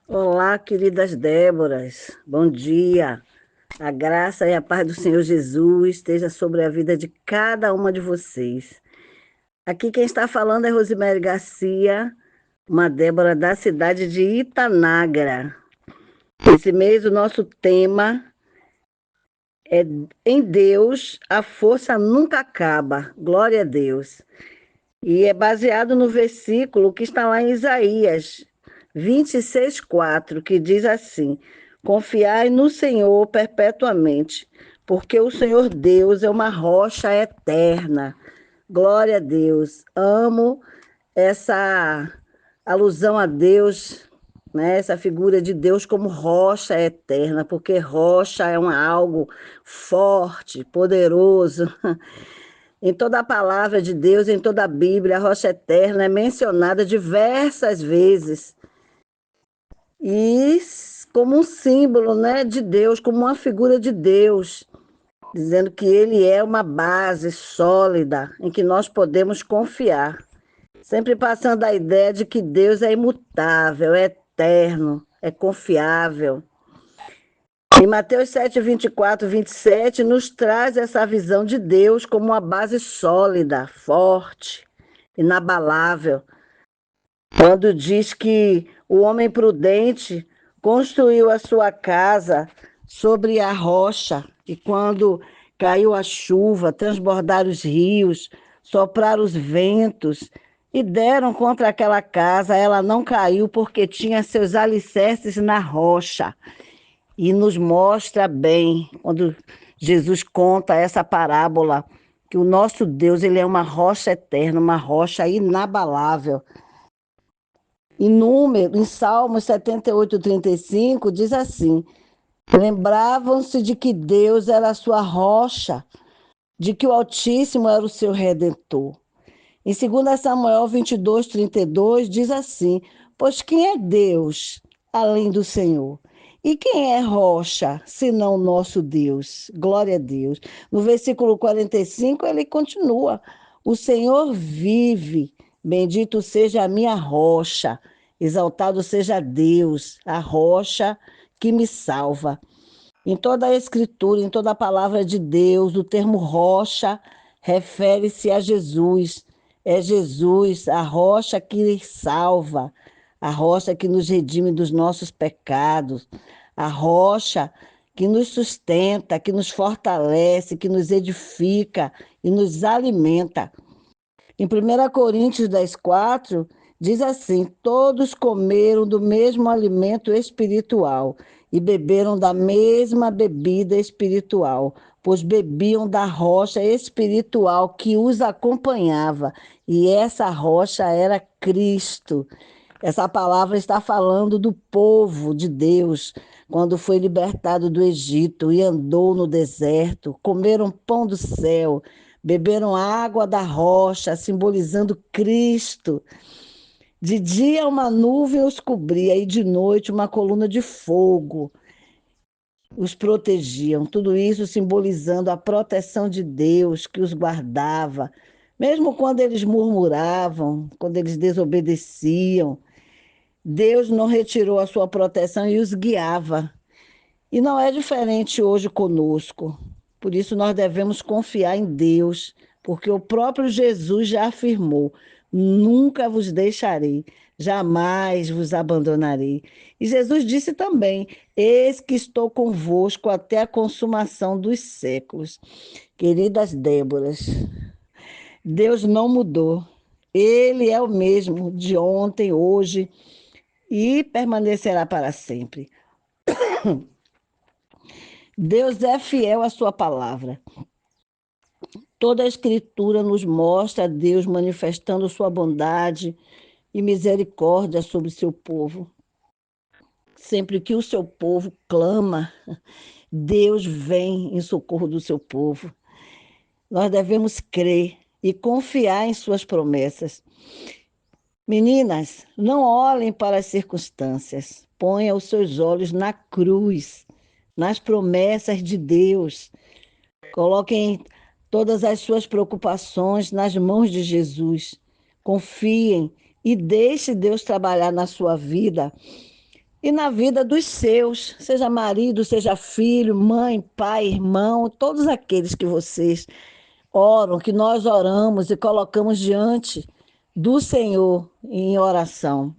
Olá, queridas Déboras. Bom dia. A graça e a paz do Senhor Jesus esteja sobre a vida de cada uma de vocês. Aqui quem está falando é Rosemary Garcia, uma Débora da cidade de Itanagra. Esse mês o nosso tema é Em Deus a força nunca acaba. Glória a Deus. E é baseado no versículo que está lá em Isaías 26:4, que diz assim: Confiai no Senhor perpetuamente, porque o Senhor Deus é uma rocha eterna. Glória a Deus. Amo essa alusão a Deus, né? Essa figura de Deus como rocha eterna, porque rocha é algo forte, poderoso. Em toda a palavra de Deus, em toda a Bíblia, a rocha eterna é mencionada diversas vezes. E como um símbolo, né, de Deus, como uma figura de Deus, dizendo que ele é uma base sólida em que nós podemos confiar. Sempre passando a ideia de que Deus é imutável, é eterno, é confiável. Em Mateus 7, 24, 27, nos traz essa visão de Deus como uma base sólida, forte, inabalável, quando diz que o homem prudente construiu a sua casa sobre a rocha, e quando caiu a chuva, transbordaram os rios, sopraram os ventos e deram contra aquela casa, ela não caiu porque tinha seus alicerces na rocha. E nos mostra bem, quando Jesus conta essa parábola, que o nosso Deus ele é uma rocha eterna, uma rocha inabalável. Em Salmos 78:35, diz assim: Lembravam-se de que Deus era a sua rocha, de que o Altíssimo era o seu redentor. Em 2 Samuel 22:32, diz assim: Pois quem é Deus além do Senhor? E quem é rocha, senão o nosso Deus? Glória a Deus. No versículo 45, ele continua: O Senhor vive, bendito seja a minha rocha, exaltado seja Deus, a rocha que me salva. Em toda a Escritura, em toda a palavra de Deus, o termo rocha refere-se a Jesus. É Jesus, a rocha que salva, a rocha que nos redime dos nossos pecados, a rocha que nos sustenta, que nos fortalece, que nos edifica e nos alimenta. Em 1 Coríntios 10:4, diz assim: Todos comeram do mesmo alimento espiritual e beberam da mesma bebida espiritual, pois bebiam da rocha espiritual que os acompanhava, e essa rocha era Cristo. Essa palavra está falando do povo de Deus, quando foi libertado do Egito e andou no deserto, comeram pão do céu, beberam água da rocha, simbolizando Cristo. De dia uma nuvem os cobria e de noite uma coluna de fogo os protegiam. Tudo isso simbolizando a proteção de Deus que os guardava, mesmo quando eles murmuravam, quando eles desobedeciam. Deus não retirou a sua proteção e os guiava. E não é diferente hoje conosco. Por isso nós devemos confiar em Deus, porque o próprio Jesus já afirmou: Nunca vos deixarei, jamais vos abandonarei. E Jesus disse também: Eis que estou convosco até a consumação dos séculos. Queridas Déboras, Deus não mudou. Ele é o mesmo de ontem, hoje e permanecerá para sempre. Deus é fiel à sua palavra. Toda a Escritura nos mostra Deus manifestando sua bondade e misericórdia sobre seu povo. Sempre que o seu povo clama, Deus vem em socorro do seu povo. Nós devemos crer e confiar em suas promessas. Meninas, não olhem para as circunstâncias. Ponha os seus olhos na cruz, nas promessas de Deus. Coloquem todas as suas preocupações nas mãos de Jesus. Confiem e deixe Deus trabalhar na sua vida e na vida dos seus, seja marido, seja filho, mãe, pai, irmão, todos aqueles que vocês oram, que nós oramos e colocamos diante do Senhor em oração.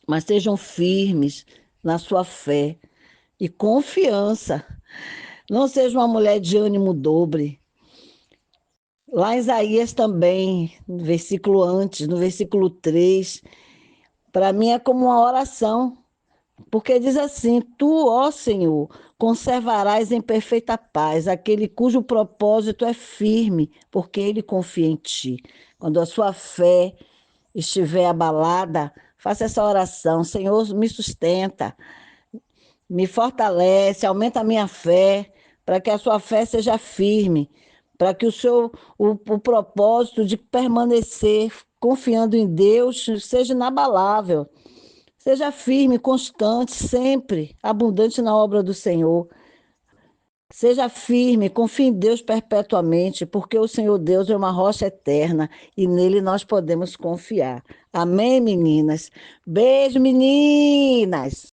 Mas sejam firmes na sua fé e confiança. Não seja uma mulher de ânimo dobre. Lá em Isaías também, no versículo antes, no versículo 3, para mim é como uma oração, porque diz assim: Tu, ó Senhor, conservarás em perfeita paz aquele cujo propósito é firme, porque ele confia em ti. Quando a sua fé estiver abalada, faça essa oração: Senhor, me sustenta, me fortalece, aumenta a minha fé, para que a sua fé seja firme, para que o propósito de permanecer confiando em Deus seja inabalável. Seja firme, constante, sempre abundante na obra do Senhor. Seja firme, confie em Deus perpetuamente, porque o Senhor Deus é uma rocha eterna e nele nós podemos confiar. Amém, meninas? Beijo, meninas!